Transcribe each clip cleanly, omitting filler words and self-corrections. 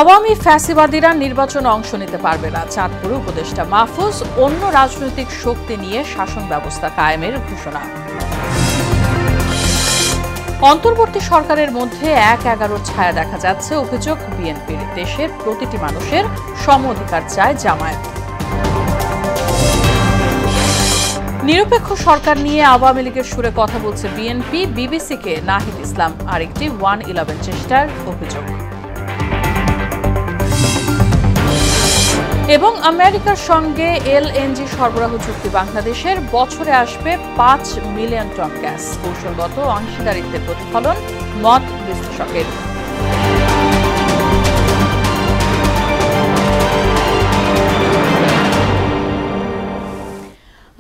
আওয়ামী ফ্যাসিবাদীরা নির্বাচনে অংশ নিতে পারবে না, চাঁদপুরে উপদেষ্টা মাহফুজ অন্য রাজনৈতিক শক্তি নিয়ে শাসন ব্যবস্থা কায়েমের ঘোষণা। অন্তর্বর্তী সরকারের মধ্যে ১-১১ ছায়া দেখা যাচ্ছে, অভিযোগ বিএনপির। দেশের প্রতিটি মানুষের সম অধিকার চায় জামায়াত। নিরপেক্ষ সরকার নিয়ে আওয়ামী লীগের সুরে কথা বলছে বিএনপি, বিবিসিকে নাহিদ ইসলাম আরেকটি 1-11 চেষ্টার অভিযোগ। এবং আমেরিকার সঙ্গে এলএনজি সরবরাহ চুক্তি বাংলাদেশের, বছরে আসবে ৫ মিলিয়ন টন গ্যাস। কৌশলগত অংশীদারিত্বের প্রতিফলন মত বিশ্লেষকের।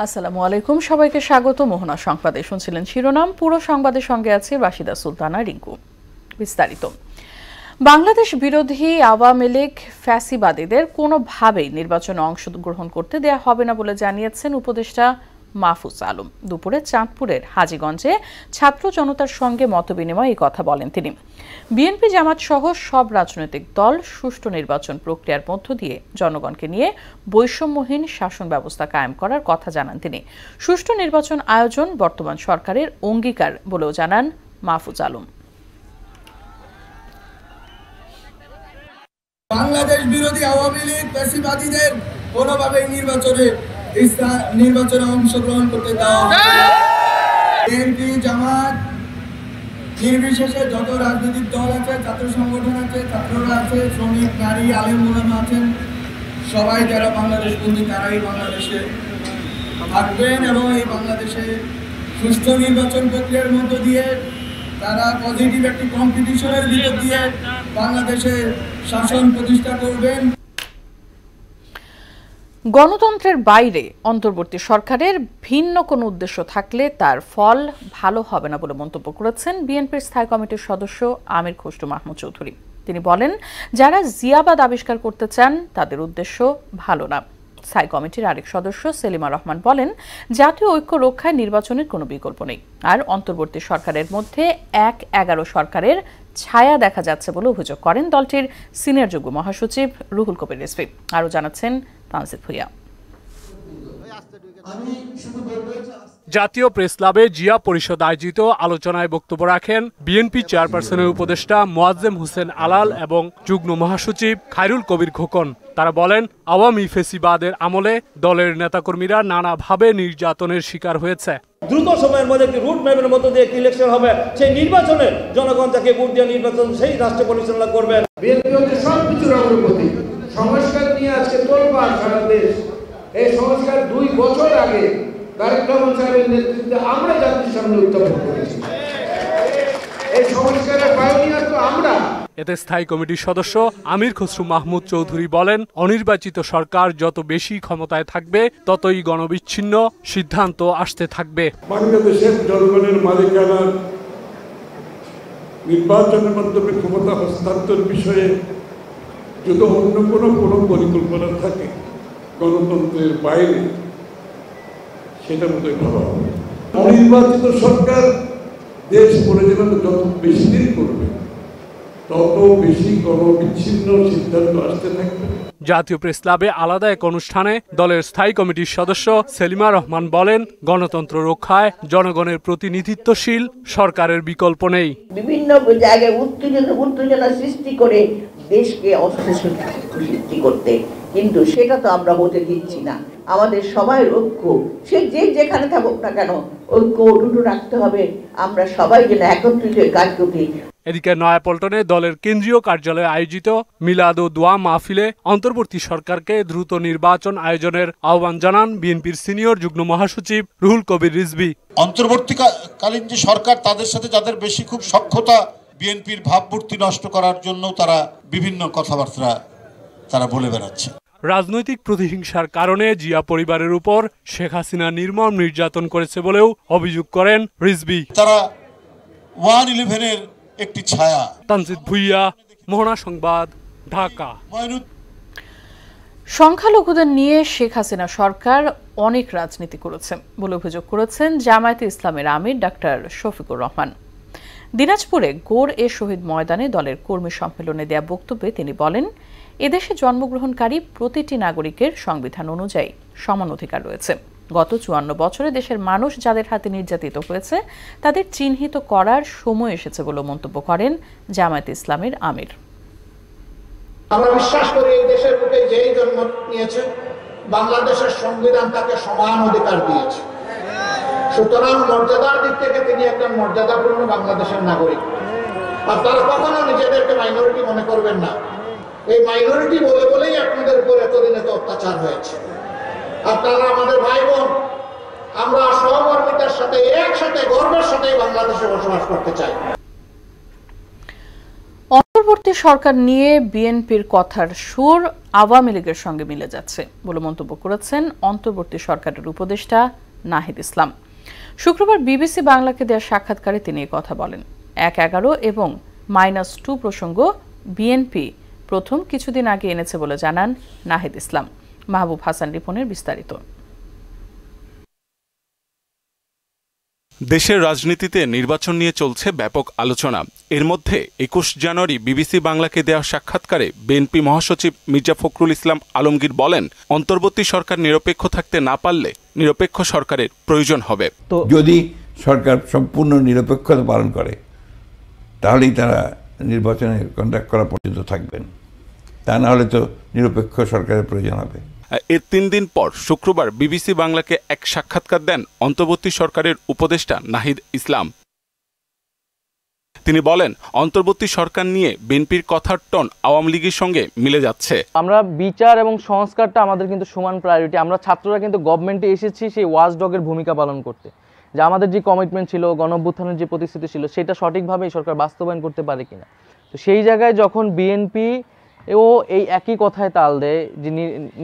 আসসালামু আলাইকুম, সবাইকে স্বাগত। মোহনা সংবাদে শুনছিলেন শিরোনাম, পুরো সংবাদের সঙ্গে আছে বাসিদা সুলতানা রিঙ্কু। বিস্তারিত। বাংলাদেশ বিরোধী আওয়ামী লীগ ফ্যাসিবাদীদের কোনোভাবেই নির্বাচনে অংশগ্রহণ করতে দেয়া হবে না বলে জানিয়েছেন উপদেষ্টা মাহফুজ আলম। দুপুরে চাঁদপুরের হাজীগঞ্জে ছাত্র জনতার সঙ্গে মতবিনিময়ে এই কথা বলেন তিনি। বিএনপি, জামাত সহ সব রাজনৈতিক দল সুষ্ঠু নির্বাচন প্রক্রিয়ার মধ্য দিয়ে জনগণকে নিয়ে বৈষম্যহীন শাসন ব্যবস্থা কায়েম করার কথা জানান তিনি। সুষ্ঠু নির্বাচন আয়োজন বর্তমান সরকারের অঙ্গীকার বলেও জানান মাহফুজ আলম। বাংলাদেশ বিরোধী আওয়ামী লীগ ফ্যাসিবাদীদের কোনোভাবেই নির্বাচনে অংশগ্রহণ করতে দেওয়া হবে না। বিএনপি, জামাত নির্বিশেষে যত রাজনৈতিক দল আছে, ছাত্র সংগঠন আছে, ছাত্ররা আছে, শ্রমিক, নারী, আলেম ওলামা আছেন, সবাই যারা বাংলাদেশ বন্দী তারাই বাংলাদেশে থাকবেন এবং এই বাংলাদেশে সুষ্ঠু নির্বাচন প্রক্রিয়ার মধ্য দিয়ে তারা পজিটিভ একটি কম্পিটিশনের ভিতর দিয়ে বাংলাদেশে শাসন প্রতিষ্ঠা করবেন। গণতন্ত্রের বাইরে অন্তর্বর্তী সরকারের ভিন্ন কোনো উদ্দেশ্য থাকলে তার ফল ভালো হবে না বলে মন্তব্য করেছেন বিএনপির স্থায়ী কমিটির সদস্য আমির খসরু মাহমুদ চৌধুরী। তিনি বলেন, যারা জিয়াবাদ আবিষ্কার করতে চান তাদের উদ্দেশ্য ভালো না। স্থায়ী কমিটির আরেক সদস্য সেলিমা রহমান বলেন, জাতীয় ঐক্য রক্ষায় নির্বাচনের কোনো বিকল্প নেই। আর অন্তর্বর্তী সরকারের মধ্যে ১-১১ সরকারের ছায়া দেখা যাচ্ছে বলে অভিযোগ করেন দলটির সিনিয়র যুগ্ম মহাসচিব রুহুল কবির রিজভী। আরও জানাচ্ছেন তানজিদ ভুইয়া। জাতীয় প্রেস ক্লাবে জিয়া পরিষদ আয়োজিত আলোচনায় বক্তব্য রাখেন বিএনপি চেয়ারপারসনের উপদেষ্টা মোয়াজ্জেম হোসেন আলাল এবং যুগ্ম মহাসচিব খায়রুল কবির খোকন। তারা বলেন, আওয়ামী ফ্যাসিবাদের আমলে দলের নেতাকর্মীরা নানাভাবে নির্যাতনের শিকার হয়েছে। দ্রুত সময়ের মধ্যে একটি রুট ম্যাপের মধ্যে দিয়ে একটি ইলেকশন হবে, সেই নির্বাচনে জনগণ তাকে ভোট দিয়ে নির্বাচন সেই রাষ্ট্র পরিচালনা করবেন। বিএনপি হচ্ছে সবকিছুর অগ্রগতি, সংস্কার নিয়ে আজকে তোলপাড় সারা দেশ। এই সংস্কার 2 বছর আগে তারেক রহমান সাহেবের নেতৃত্বে আমরা জাতির সামনে উত্থাপন করেছি। এই সংস্কারের পায়োনিয়ার তো আমরা। এতে স্থায়ী কমিটির সদস্য আমির খসরু মাহমুদ চৌধুরী বলেন, অনির্বাচিত সরকার যত বেশি ক্ষমতায় থাকবে ততই গণবিচ্ছিন্ন সিদ্ধান্ত আসতে থাকবে। বাংলাদেশের জনগণের মালিকানার নির্বাচনের মাধ্যমে ক্ষমতা হস্তান্তর বিষয়ে যদি অন্য কোনো পরিকল্পনা থাকে গণতন্ত্রের বাইরে, সেটা বোধহয় ভাবা হবে। অনির্বাচিত সরকার দেশ পরিচালনা যত বেশি দিন করবে তত বেশি গণবিচ্ছিন্ন সিদ্ধান্ত আসতে থাকবে। জাতীয় প্রেস ক্লাবে আলাদা এক অনুষ্ঠানে দলের স্থায়ী কমিটির সদস্য সেলিমা রহমান বলেন, গণতন্ত্র রক্ষায় জনগণের প্রতিনিধিত্বশীল সরকারের বিকল্প নেই। বিভিন্ন জায়গায় উত্তেজনা সৃষ্টি করে দেশকে অস্থিতিশীল সৃষ্টি করতে, কিন্তু সেটা তো আমরা হতে দিচ্ছি না। আমাদের সবাই ঐক্য, সে যেখানে থাকুক না কেন, ঐক্য অটুট রাখতে হবে। আমরা সবাই যেন একত্রিত কাজ করি। এদিকে নয়াপল্টনে দলের কেন্দ্রীয় কার্যালয়ে আয়োজিত মিলাদ ও দোয়া মাহফিলে অন্তর্বর্তী সরকারকে দ্রুত নির্বাচন আয়োজনের আহ্বান জানান বিএনপির সিনিয়র যুগ্ম মহাসচিব রুহুল কবির রিজভী। অন্তর্বর্তীকালীন যে সরকার, তাদের সাথে যাদের বেশি খুব সখ্যতা, বিএনপির ভাবমূর্তি নষ্ট করার জন্য তারা বিভিন্ন কথাবার্তা তারা বলে বেড়াচ্ছে। রাজনৈতিক প্রতিহিংসার কারণে জিয়া পরিবারের উপর শেখ হাসিনা নির্মম নির্যাতন করেছে বলেও অভিযোগ করেন রিজভী। তারা 1-11-এর একটি ছায়া। তানজিদ ভুইয়া, মোহনা সংবাদ, ঢাকা। সংখ্যালঘুদের নিয়ে শেখ হাসিনা সরকার অনেক রাজনীতি করেছে বলে অভিযোগ করেছেন জামায়াতে ইসলামের আমির ডাক্তার শফিকুর রহমান। দিনাজপুরে গোড়-এ শহীদ ময়দানে দলের কর্মী সম্মেলনে দেয়া বক্তব্যে তিনি বলেন, এদেশে জন্মগ্রহণকারী প্রতিটি নাগরিকের সংবিধান অনুযায়ী সমান অধিকার রয়েছে। গত 54 বছরে দেশের মানুষ যাদের হাতে নির্যাতিত হয়েছে তাদের চিহ্নিত করার সময় এসেছে বলে মন্তব্য করেন জামায়াতে ইসলামের আমির। আমরা বিশ্বাস করি এই দেশের বুকে যেই জন্ম নিয়েছে বাংলাদেশের সংবিধান তাকে সমান অধিকার দিয়েছে, সুতরাং মর্যাদার দিক থেকে তিনি একজন মর্যাদাপূর্ণ বাংলাদেশের নাগরিক। আপনারা কখনো নিজেদেরকে মাইনরিটি মনে করবেন না। এই মাইনরিটি বলেই আপনাদের উপর এতদিন এত অত্যাচার হয়েছে। আপনারা আমাদের ভাই বোন, আমরা সহমর্মিতার সাথে একসাথে গর্বের সাথে বাংলাদেশে বসবাস করতে চাই। অন্তর্বর্তী সরকার নিয়ে বিএনপির কথার সুর আওয়ামী লীগের সঙ্গে মিলে যাচ্ছে বলে মন্তব্য করেছেন অন্তর্বর্তী সরকারের উপদেষ্টা নাহিদ ইসলাম। শুক্রবার বিবিসি বাংলাকে দেওয়া সাক্ষাৎকারে তিনি কথা বলেন। 1-11 এবং -2 প্রসঙ্গ বিএনপি প্রথম কিছুদিন আগে এনেছে বলে জানান নাহিদ ইসলাম। মাহবুব হাসান রিপনের বিস্তারিত। দেশের রাজনীতিতে নির্বাচন নিয়ে চলছে ব্যাপক আলোচনা। এর মধ্যে 21 জানুয়ারি বিবিসি বাংলাকে দেওয়া সাক্ষাৎকারে বিএনপি মহাসচিব মির্জা ফখরুল ইসলাম আলমগীর বলেন, অন্তর্বর্তী সরকার নিরপেক্ষ থাকতে না পারলে নিরপেক্ষ সরকারের প্রয়োজন হবে। তো যদি সরকার সম্পূর্ণ নিরপেক্ষতা পালন করে তাহলেই তারা নির্বাচনে কন্ডাক্ট করা পর্যন্ত থাকবেন, তা না হলে তো নিরপেক্ষ সরকারের প্রয়োজন হবে। এর 3 দিন পর শুক্রবার বিবিসি বাংলাকে এক সাক্ষাৎকার দেন অন্তর্বর্তী সরকারের উপদেষ্টা নাহিদ ইসলাম। তিনি বলেন, অন্তর্বর্তী সরকার নিয়ে বিএনপির কথার টন আওয়ামী লীগের সঙ্গে মিলে যাচ্ছে। আমরা বিচার এবং সংস্কারটা আমাদের কিন্তু সমান প্রায়োরিটি। আমরা ছাত্ররা কিন্তু গভর্নমেন্টে এসেছি সেই ওয়াচডগের ভূমিকা পালন করতে, যে আমাদের যে কমিটমেন্ট ছিল, গণঅভ্যুত্থানের যে প্রতিশ্রুতি ছিল, সেটা সঠিকভাবে এই সরকার বাস্তবায়ন করতে পারে কিনা। তো সেই জায়গায় যখন বিএনপি ও এই একই কথায় তাল দেয় যে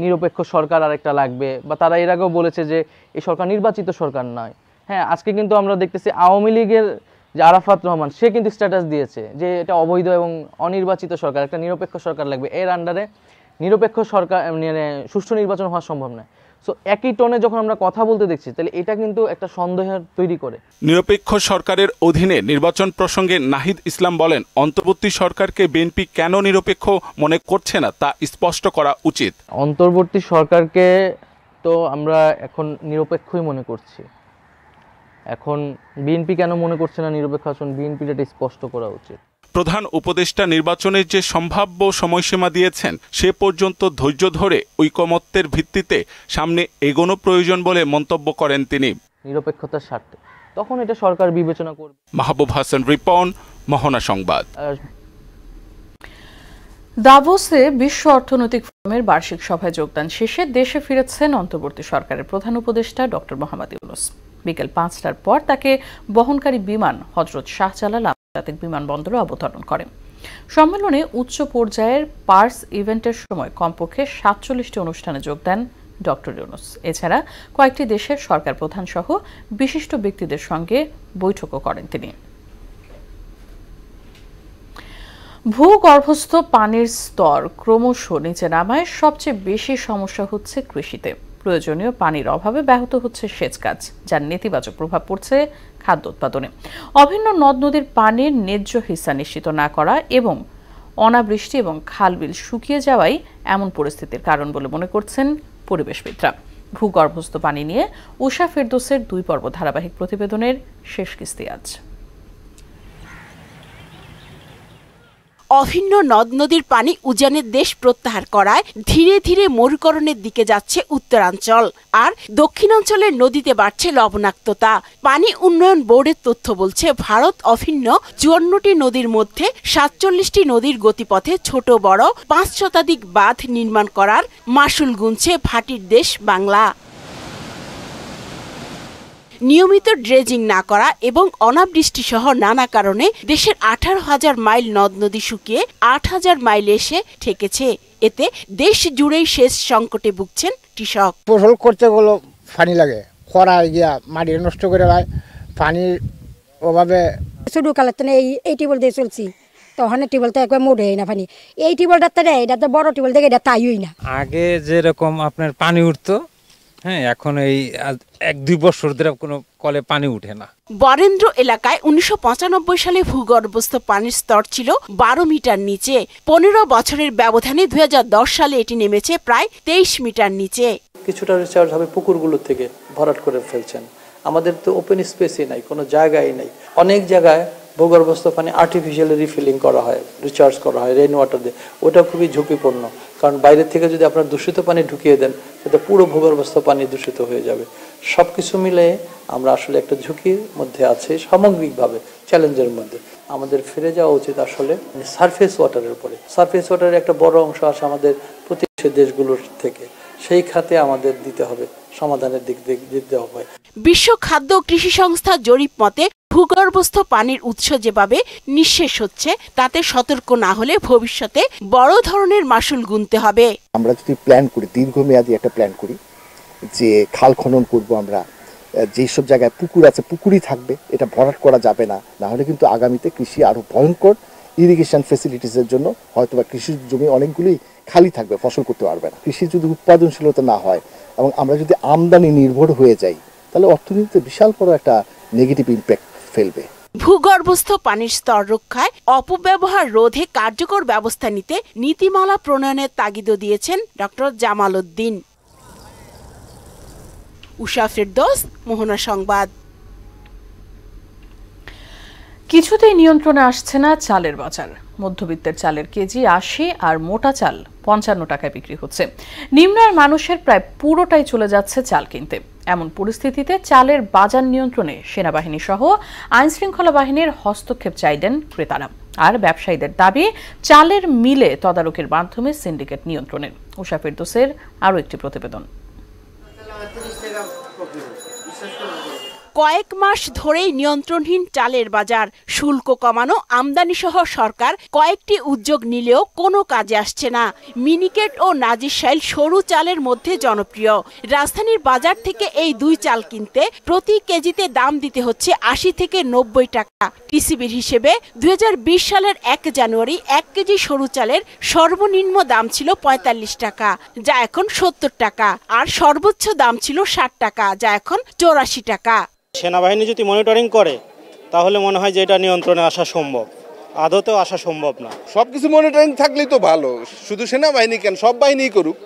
নিরপেক্ষ সরকার আরেকটা লাগবে, বা তারা এর আগেও বলেছে যে এই সরকার নির্বাচিত সরকার নয়। হ্যাঁ, আজকে কিন্তু আমরা দেখতেছি আওয়ামী লীগের যে আরাফাত রহমান, সে কিন্তু স্ট্যাটাস দিয়েছে যে এটা অবৈধ এবং অনির্বাচিত সরকার, একটা নিরপেক্ষ সরকার লাগবে। এর আন্ডারে নিরপেক্ষ সরকার মানে সুষ্ঠু নির্বাচন হওয়া সম্ভব নয়। সো একই টোনে যখন আমরা কথা বলতে দেখছি, তাহলে এটা কিন্তু একটা সন্দেহ তৈরি করে। নিরপেক্ষ সরকারের অধীনে নির্বাচন প্রসঙ্গে নাহিদ ইসলাম বলেন, অন্তর্বর্তী সরকারকে বিএনপি কেন নিরপেক্ষ মনে করছে না তা স্পষ্ট করা উচিত। অন্তর্বর্তী সরকারকে তো আমরা এখন নিরপেক্ষই মনে করছি। এখন বিএনপি কেন মনে করছে না নিরপেক্ষ, আসুন বিএনপির এটা স্পষ্ট করা উচিত। প্রধান উপদেষ্টা নির্বাচনের যে সম্ভাব্য সময়সীমা দিয়েছেন, সে পর্যন্ত ধৈর্য ধরে ঐকমত্যের ভিত্তিতে সামনে এগোনো প্রয়োজন বলে মন্তব্য করেন তিনি। নিরপেক্ষতার স্বার্থে তখন এটা সরকার বিবেচনা করবে। মাহবুব হাসান রিপন, মোহনা সংবাদ। দাভোসে বিশ্ব অর্থনৈতিক ফোরামের বার্ষিক সভায় যোগদান শেষে দেশে ফিরেছেন অন্তর্বর্তী সরকারের প্রধান উপদেষ্টা ডক্টর মোহাম্মদ ইউনূস। বিকেল 5টার পর তাকে বহনকারী বিমান হযরত শাহজালাল আন্তর্জাতিক বিমানবন্দরে অবতরণ করে। সম্মেলনে উচ্চ পর্যায়ের পার্স ইভেন্টের সময় কমপক্ষে 47টি অনুষ্ঠানে যোগ দেন ডক্টর ইউনূস। এছাড়া কয়েকটি দেশের সরকার প্রধান সহ বিশিষ্ট ব্যক্তিদের সঙ্গে বৈঠকও করেন তিনি। ভূগর্ভস্থ পানির স্তর ক্রমশ নিচে নামায় সবচেয়ে বেশি সমস্যা হচ্ছে কৃষিতে। প্রয়োজনীয় পানির অভাবে ব্যাহত হচ্ছে সেচ কাজ, যার নেতিবাচক প্রভাব পড়ছে খাদ্য উৎপাদনে। অভিন্ন নদ নদীর পানির ন্যায্য হিস্সা নিশ্চিত না করা এবং অনাবৃষ্টি এবং খালবিল শুকিয়ে যাওয়াই এমন পরিস্থিতির কারণ বলে মনে করছেন পরিবেশবিদরা। ভূগর্ভস্থ পানি নিয়ে উষা ফেরদৌসের 2 পর্ব ধারাবাহিক প্রতিবেদনের শেষ কিস্তি আজ। অভিন্ন নদ নদীর পানি উজানের দেশ প্রত্যাহার করায় ধীরে ধীরে মরুকরণের দিকে যাচ্ছে উত্তরাঞ্চল, আর দক্ষিণাঞ্চলের নদীতে বাড়ছে লবণাক্ততা। পানি উন্নয়ন বোর্ডের তথ্য বলছে, ভারত অভিন্ন 54টি নদীর মধ্যে 47টি নদীর গতিপথে ছোট বড় 5 শতাধিক বাঁধ নির্মাণ করার মাশুল গুনছে ভাটির দেশ বাংলা। নিয়মিত ড্রেজিং না করা এবং অনাবৃষ্টি সহ নানা কারণে দেশের 18,000 মাইল নদ নদী শুকিয়ে 8,000 মাইলে এসে ঠেকেছে। এতে দেশ জুড়েই সেচ সংকটে ভুগছেন কৃষক। ফসল করতে গেলে পানি লাগে, খরা গিয়া মাটি নষ্ট করে দেয়, পানির অভাবে শুধু কালের এই টিউবওয়েল দিয়ে চলছি, তখন টিউবওয়েলটা একবার মোড়ে না পানি। এই টিউবওয়েলটা এটা তো বড় টিউবওয়েল থেকে এটা তাইই না। আগে যেরকম আপনার পানি উঠতো হ্যাঁ, এখন এই 1-2 বছর ধরে কোনো কলে পানি উঠে না। বরেন্দ্র এলাকায় 1995 সালে ভূগর্ভস্থ পানির স্তর ছিল 12 মিটার নিচে। 15 বছরের ব্যবধানে 2010 সালে এটি নেমেছে প্রায় 23 মিটার নিচে। কিছুটা রিচার্জ হবে পুকুরগুলো থেকে ভরাট করে ফেলছেন। আমাদের তো ওপেন স্পেসই নাই, কোনো জায়গাই নাই। অনেক জায়গায় ভূগর্ভস্থ পানি আর্টিফিশিয়ালি রিফিলিং করা হয়, রিচার্জ করা হয় রেইন ওয়াটার দিয়ে। ওটা খুবই ঝুঁকিপূর্ণ, কারণ বাইরে থেকে যদি আপনার দূষিত পানি ঢুকিয়ে দেন সেটা পুরো ভূগর্ভস্থ পানি দূষিত হয়ে যাবে। সব কিছু মিলে আমরা আসলে একটা ঝুঁকির মধ্যে আছি, সামগ্রিকভাবে চ্যালেঞ্জের মধ্যে। আমাদের ফিরে যাওয়া উচিত আসলে সারফেস ওয়াটারের উপরে। সারফেস ওয়াটারের একটা বড় অংশ আসে আমাদের প্রতিবেশী দেশগুলোর থেকে, সেই খাতে আমাদের দিতে হবে, সমাধানের দিক দিতে হবে। বিশ্ব খাদ্য ও কৃষি সংস্থা জরিপ মতে ভূগর্ভস্থ পানির উৎস যেভাবে নিঃশেষ হচ্ছে, তাতে সতর্ক না হলে ভবিষ্যতে বড় ধরনের মাসুল গুনতে হবে। আমরা যদি প্ল্যান করি, দীর্ঘমেয়াদী একটা প্ল্যান করি যে খাল খনন করব, আমরা যেসব জায়গায় পুকুর আছে পুকুরই থাকবে, এটা ভরাট করা যাবে না। না হলে কিন্তু আগামীতে কৃষি আরো ভয়ঙ্কর, ইরিগেশন ফেসিলিটিসের জন্য হয়তোবা কৃষি জমি অনেকগুলি খালি থাকবে, ফসল করতে পারবে না। কৃষি যদি উৎপাদনশীলতা না হয় এবং আমরা যদি আমদানি নির্ভর হয়ে যাই, তাহলে অর্থনীতিতে বিশাল বড় একটা নেগেটিভ ইম্প্যাক্ট ফেলবে। ভূগর্ভস্থ পানির স্তর রক্ষায় অপব্যবহার রোধে কার্যকর ব্যবস্থা নিতে নীতিমালা প্রণয়নের তাগিদও দিয়েছেন ডক্টর জামাল উদ্দিন। উষা ফেরদৌস, মোহনা সংবাদ। কিছুতেই নিয়ন্ত্রণে আসছে না চালের বাজার। মধ্যবিত্তের চালের কেজি 80 আর মোটা চাল 55 টাকায় বিক্রি হচ্ছে। নিম্ন আয়ের মানুষের প্রায় পুরোটাই চলে যাচ্ছে চাল কিনতে। এমন পরিস্থিতিতে চালের বাজার নিয়ন্ত্রণে সেনাবাহিনী সহ আইন শৃঙ্খলা বাহিনীর হস্তক্ষেপ চাইলেন ক্রেতারা। আর ব্যবসায়ীদের দাবি চালের মিলে তদারকির মাধ্যমে সিন্ডিকেট নিয়ন্ত্রণের। উষা ফেরদৌসের আরও একটি প্রতিবেদন। কয়েক মাস ধরেই নিয়ন্ত্রণহীন চালের বাজার। শুল্ক কমানো, আমদানি সহ সরকার কয়েকটি উদ্যোগ নিলেও কোনো কাজে আসছে না। মিনিকেট ও নাজিরশাইল সরু চালের মধ্যে জনপ্রিয়। রাজধানীর বাজার থেকে এই দুই চাল কিনতে প্রতি কেজিতে দাম দিতে হচ্ছে 80 থেকে 90 টাকা। টিসিবির হিসেবে 2020 সালের 1 জানুয়ারি 1 কেজি সরু চালের সর্বনিম্ন দাম ছিল 45 টাকা, যা এখন 70 টাকা, আর সর্বোচ্চ দাম ছিল 60 টাকা, যা এখন 84 টাকা। সেনাবাহিনী যদি মনিটরিং করে তাহলে মনে হয় যে এটা নিয়ন্ত্রণে আসা সম্ভব, আদতেও আসা সম্ভব না। সবকিছু মনিটরিং থাকলেই তো ভালো, শুধু সেনাবাহিনী কেন, সব বাহিনীই করুক।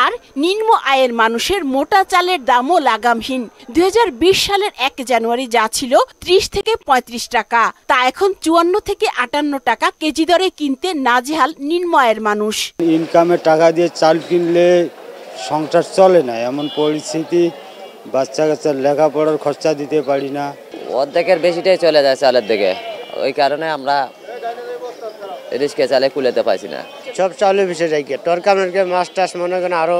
আর নিম্ন আয়ের মানুষের মোটা চালের দামও লাগামহীন। 2020 সালের 1 জানুয়ারি যা ছিল 30 থেকে 35 টাকা, তা এখন 54 থেকে 58 টাকা কেজি দরে কিনতে নাজেহাল নিম্ন আয়ের মানুষ। ইনকামের টাকা দিয়ে চাল কিনলে সংসার চলে না, এমন পরিস্থিতি। বাচ্চা কাচ্চার লেখাপড়ার খরচা দিতে পারি না, অর্ধেকের বেশিটাই চলে যায় চালের দিকে। ওই কারণে আমরা রিস্কে চালে কুলাতে পারছি না। সব চাউলে বেশি যাই গিয়ে টরকামেরকে মাছ টাছ মনে করেন আরো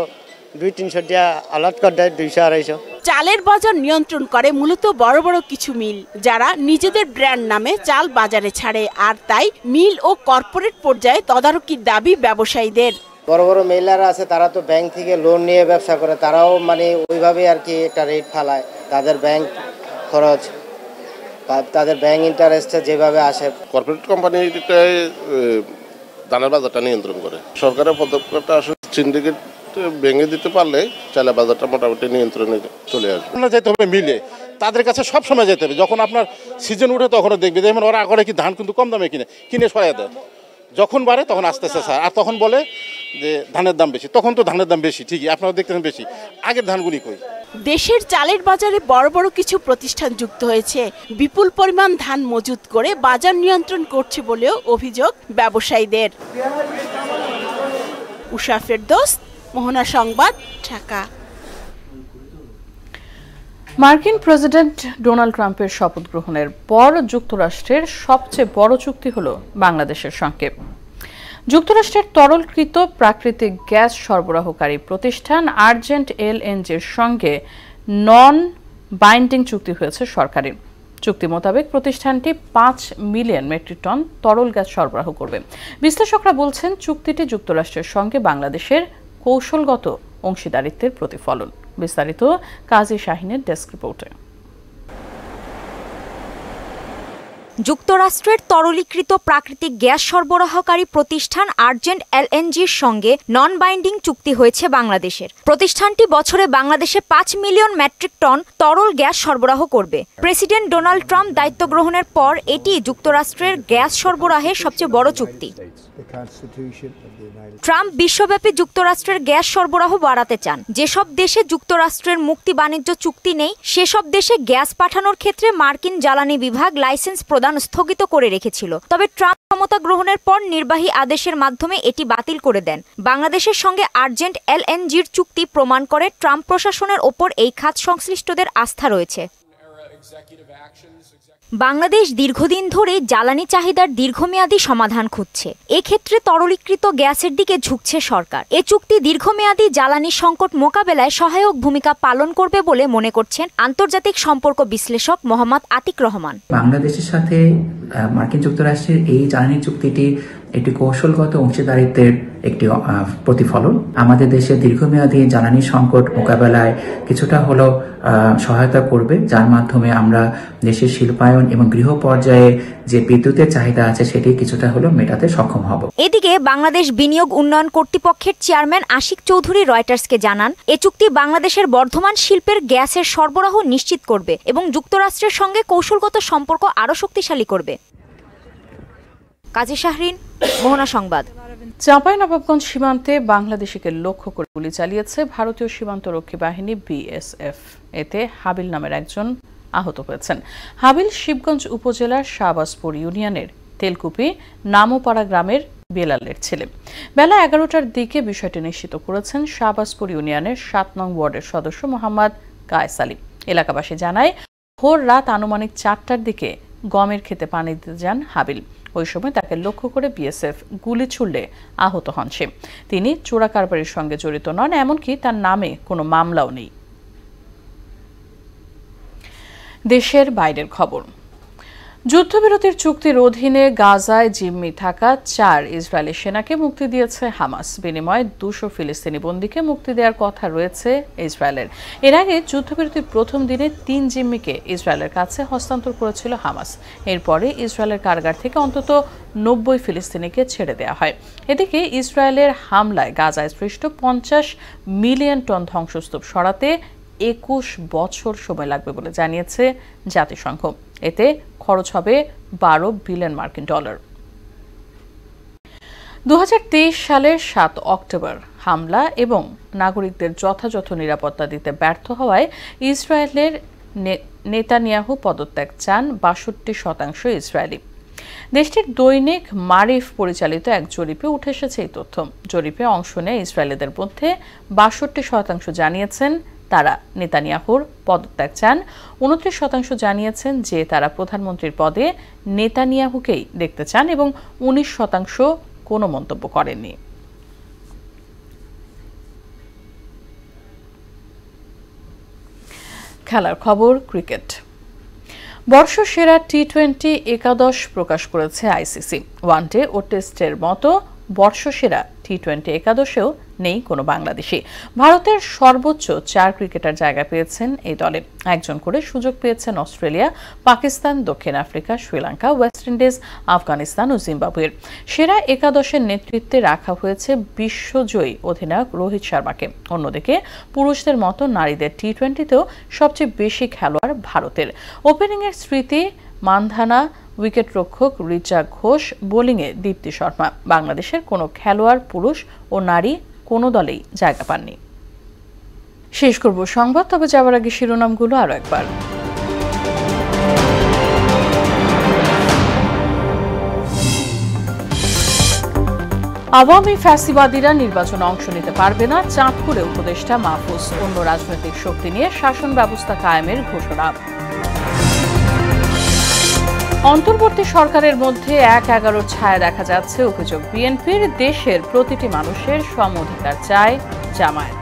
200-300 টাকা আলাদ করে দেয়, 200-250। চালের বাজার নিয়ন্ত্রণ করে মূলত বড় বড় কিছু মিল, যারা নিজেদের ব্র্যান্ড নামে চাল বাজারে ছাড়ে। আর তাই মিল ও কর্পোরেট পর্যায়ে তদারকির দাবি ব্যবসায়ীদের। বড় বড় মেলারা আছে, তারা তো ব্যাংক থেকে লোন নিয়ে ব্যবসা করে, তারাও মানে ওইভাবে আর কি একটা রেট ফালায়। তাদের ব্যাংক খরচ বা তাদের ব্যাংক ইন্টারেস্টে যেভাবে আসে। কর্পোরেট কোম্পানিটাই ধানের বাজারটা নিয়ন্ত্রণ করে। সরকারের পদক্ষেপটা আসলে সিন্ডিকেট ভেঙে দিতে পারলে চালের বাজারটা মোটামুটি নিয়ন্ত্রণে চলে আসবে। যেতে হবে মিলে, তাদের কাছে সব সময় যেতে হবে। যখন আপনার সিজন উঠে তখনও দেখবে, যেমন ওরা করে কি ধান কিন্তু কম দামে কিনে সরাই দেয়, যখন বাড়ে তখন আস্তে আস্তে আর তখন বলে যে ধানের দাম বেশি, তখন তো ধানের দাম বেশি ঠিকই, আপনারা দেখতেছেন বেশি, আগের ধানগুলি কই। দেশের চালের বাজারে বড় বড় কিছু প্রতিষ্ঠান যুক্ত হয়েছে, বিপুল পরিমাণ ধান মজুত করে বাজার নিয়ন্ত্রণ করছে বলেও অভিযোগ ব্যবসায়ীদের। উষা ফেরদৌস, মোহনা সংবাদ, ঢাকা। মার্কিন প্রেসিডেন্ট ডোনাল্ড ট্রাম্পের শপথ গ্রহণের পর যুক্তরাষ্ট্রের সবচেয়ে বড় চুক্তি হল বাংলাদেশের সঙ্গে। যুক্তরাষ্ট্রের তরলকৃত প্রাকৃতিক গ্যাস সরবরাহকারী প্রতিষ্ঠান আর্জেন্ট এলএনজির সঙ্গে নন বাইন্ডিং চুক্তি হয়েছে সরকারি। চুক্তি মোতাবেক প্রতিষ্ঠানটি 5 মিলিয়ন মেট্রিক টন তরল গ্যাস সরবরাহ করবে। বিশ্লেষকরা বলছেন চুক্তিটি যুক্তরাষ্ট্রের সঙ্গে বাংলাদেশের কৌশলগত অংশীদারিত্বের প্রতিফলন। বিস্তারিত কাজী শাহিনের ডেস্ক রিপোর্টে। যুক্তরাষ্ট্রের তরলীকৃত প্রাকৃতিক গ্যাস সরবরাহকারী প্রতিষ্ঠান আর্জেন্ট এলএনজির সঙ্গে নন বাইন্ডিং চুক্তি হয়েছে বাংলাদেশের। প্রতিষ্ঠানটি বছরে বাংলাদেশে ৫ মিলিয়ন মেট্রিক টন তরল গ্যাস সরবরাহ করবে। প্রেসিডেন্ট ডোনাল্ড ট্রাম্প দায়িত্ব গ্রহণের পর এটি যুক্তরাষ্ট্রের গ্যাস সরবরাহের সবচেয়ে বড় চুক্তি। ট্রাম্প বিশ্বব্যাপী যুক্তরাষ্ট্রের গ্যাস সরবরাহ বাড়াতে চান। যেসব দেশে যুক্তরাষ্ট্রের মুক্তি বাণিজ্য চুক্তি নেই সেসব দেশে গ্যাস পাঠানোর ক্ষেত্রে মার্কিন জ্বালানি বিভাগ লাইসেন্স প্রদান স্থগিত করে রেখেছিল। তবে ট্রাম্প ক্ষমতা গ্রহণের পর নির্বাহী আদেশের মাধ্যমে এটি বাতিল করে দেন। বাংলাদেশের সঙ্গে আর্জেন্ট এলএনজির চুক্তি প্রমাণ করে ট্রাম্প প্রশাসনের ওপর এই খাত সংশ্লিষ্টদের আস্থা রয়েছে। বাংলাদেশ দীর্ঘদিন ধরে জ্বালানি চাহিদার দীর্ঘমেয়াদী সমাধান খুঁজছে। এক্ষেত্রে তরলীকৃত গ্যাসের দিকে ঝুঁকছে সরকার। এ চুক্তি দীর্ঘমেয়াদী জ্বালানি সংকট মোকাবেলায় সহায়ক ভূমিকা পালন করবে বলে মনে করছেন আন্তর্জাতিক সম্পর্ক বিশ্লেষক মোহাম্মদ আতিক রহমান। বাংলাদেশের সাথে মার্কিন যুক্তরাষ্ট্রের এই জ্বালানি চুক্তিটি একটি কৌশলগত অংশীদারিত্বের একটি প্রতিফলন। আমাদের দেশে দীর্ঘমেয়াদী জ্বালানি সংকট মোকাবেলায় কিছুটা হলো সহায়তা করবে, যার মাধ্যমে আমরা দেশের শিল্পায়ন এবং গৃহ পর্যায়ে যে বিদ্যুতের চাহিদা আছে সেটি কিছুটা হলো মেটাতে সক্ষম হব। এদিকে বাংলাদেশ বিনিয়োগ উন্নয়ন কর্তৃপক্ষের চেয়ারম্যান আশিক চৌধুরী রয়টার্সকে জানান, এ চুক্তি বাংলাদেশের বর্ধমান শিল্পের গ্যাসের সরবরাহ নিশ্চিত করবে এবং যুক্তরাষ্ট্রের সঙ্গে কৌশলগত সম্পর্ক আরও শক্তিশালী করবে। কাজী শাহরিন, মোহনা সংবাদ। চাঁপাইনবাবগঞ্জ সীমান্তে বাংলাদেশিকে লক্ষ্য করে গুলি চালিয়েছে ভারতীয় সীমান্তরক্ষী বাহিনী বিএসএফ। এতে হাবিল নামের একজন আহত হয়েছেন। হাবিল শিবগঞ্জ উপজেলার শাহবাজপুর ইউনিয়নের তেলকুপি নামোপাড়া গ্রামের বেলালের ছেলে। বেলা 11টার দিকে বিষয়টি নিশ্চিত করেছেন শাহবাজপুর ইউনিয়নের 7 নং ওয়ার্ডের সদস্য মোহাম্মদ কায়েস আলী। এলাকাবাসী জানায়, ভোর রাত আনুমানিক 4টার দিকে গমের খেতে পানি দিতে যান হাবিল। ওই সময় তাকে লক্ষ্য করে বিএসএফ গুলি ছুড়লে আহত হন সে। তিনি চোরা কারবারির সঙ্গে জড়িত নন, এমনকি তার নামে কোনো মামলাও নেই। দেশের বাইরের খবর। যুদ্ধবিরতির চুক্তির অধীনে গাজায় জিম্মি থাকা 4 ইসরায়েলি সেনাকে মুক্তি দিয়েছে হামাস। বিনিময়ে 200 ফিলিস্তিনি বন্দীকে মুক্তি দেওয়ার কথা রয়েছে ইসরায়েলের। এর আগে যুদ্ধবিরতির প্রথম দিনে 3 জিম্মিকে ইসরায়েলের কাছে হস্তান্তর করেছিল হামাস। এরপরে ইসরায়েলের কারাগার থেকে অন্তত 90 ফিলিস্তিনিকে ছেড়ে দেওয়া হয়। এদিকে ইসরায়েলের হামলায় গাজায় সৃষ্ট 50 মিলিয়ন টন ধ্বংসস্তূপ সরাতে 21 বছর সময় লাগবে বলে জানিয়েছে জাতিসংঘ। এতে খরচ হবে 12 বিলিয়ন মার্কিন ডলার। 2023 সালের 7 অক্টোবর হামলা এবং নাগরিকদের যথাযথ নিরাপত্তা দিতে ব্যর্থ হওয়ায় ইসরায়েলের নেতানিয়াহু পদত্যাগ চান 62% ইসরায়েলি। দেশটির দৈনিক মারিফ পরিচালিত এক জরিপে উঠে এসেছে এই তথ্য। জরিপে অংশ নেয় ইসরায়েলিদের মধ্যে 62% জানিয়েছেন তারা নেতানিয়াহুর পদত্যাগ চান। 29% জানিয়েছেন যে তারা প্রধানমন্ত্রীর পদে নেতানিয়াহুকেই দেখতে চান এবং 19% কোনো মন্তব্য করেননি। খেলার খবর। ক্রিকেট। বর্ষসেরা টি-20 একাদশ প্রকাশ করেছে আইসিসি। ওয়ানডে ও টেস্টের মতো বর্ষসেরা টি-20 একাদশেও নেই কোনো বাংলাদেশি। ভারতের সর্বোচ্চ 4 ক্রিকেটার জায়গা পেয়েছেন এই দলে। একজন করে সুযোগ পেয়েছেন অস্ট্রেলিয়া, পাকিস্তান, দক্ষিণ Africa, Sri Lanka, West Indies, Afghanistan ও জিম্বাবুয়ের। সেরা একাদশের নেতৃত্বে রাখা হয়েছে বিশ্বজয়ী অধিনায়ক রোহিত শর্মাকে। অন্যদিকে পুরুষদের মতো নারীদের টি-20তেও সবচেয়ে বেশি খেলোয়াড় ভারতের। ওপেনিংয়ের স্মৃতি মানধানা, উইকেটরক্ষক রিচা ঘোষ, বোলিংয়ে দীপ্তি শর্মা। বাংলাদেশের কোনো খেলোয়াড় পুরুষ ও নারী কোনো দলেই জায়গা পাননি। শেষ করব সংবাদ, তবে যাওয়ার আগে শিরোনামগুলো আরো একবার। আওয়ামী ফ্যাসিবাদীরা নির্বাচনে অংশ নিতে পারবে না, চাঁদপুরে উপদেষ্টা মাহফুজ। অন্য রাজনৈতিক শক্তি নিয়ে শাসন ব্যবস্থা কায়েমের ঘোষণা। অন্তর্বর্তী সরকারের মধ্যে 1-11 ছায়া দেখা যাচ্ছে, অভিযোগ বিএনপির। দেশের প্রতিটি মানুষের সম অধিকার চায় জামায়াত।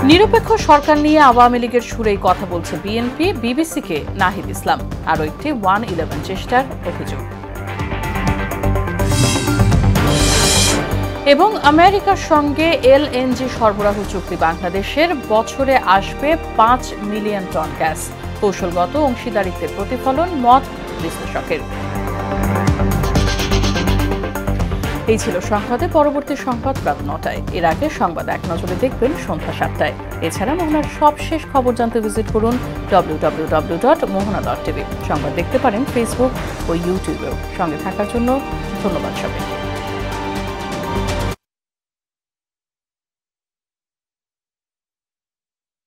নিরপেক্ষ সরকার নিয়ে আওয়ামী লীগের সুরেই কথা বলছে বিএনপি, বিবিসিকে নাহিদ ইসলাম। আরও একটি 1-11 চেষ্টার অভিযোগ। এবং আমেরিকার সঙ্গে এলএনজি সরবরাহ চুক্তি বাংলাদেশের, বছরে আসবে 5 মিলিয়ন টন গ্যাস। কৌশলগত অংশীদারিত্বের প্রতিফলন মত বিশ্লেষকের। এই ছিল সংবাদে। পরবর্তী সংবাদ রাত 9টায়। এর আগে সংবাদ এক নজরে দেখবেন সন্ধ্যা 7টায়। এছাড়া মোহনার সবশেষ খবর জানতে ভিজিট করুন www.mohana.tv। সংবাদ দেখতে পারেন ফেসবুক ও ইউটিউবেও। সঙ্গে থাকার জন্য ধন্যবাদ সবাইকে।